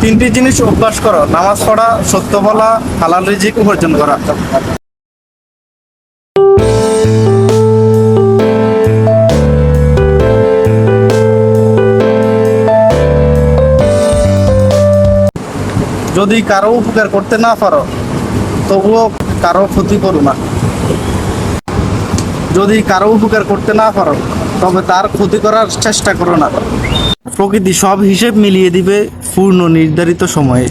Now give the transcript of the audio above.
তিনটি জিনিস অভ্যাস করো: নামাজ পড়া, সত্য বলা, হালাল রিজিক উপার্জন করা। যদি কারো উপকার করতে না পারো, তবুও কারো ক্ষতি করো না। যদি কারো উপকার করতে না পারো, তবে তার ক্ষতি করার চেষ্টা করো না। প্রকৃতি সব হিসেব মিলিয়ে দিবে পূর্ণ নির্ধারিত সময়ে।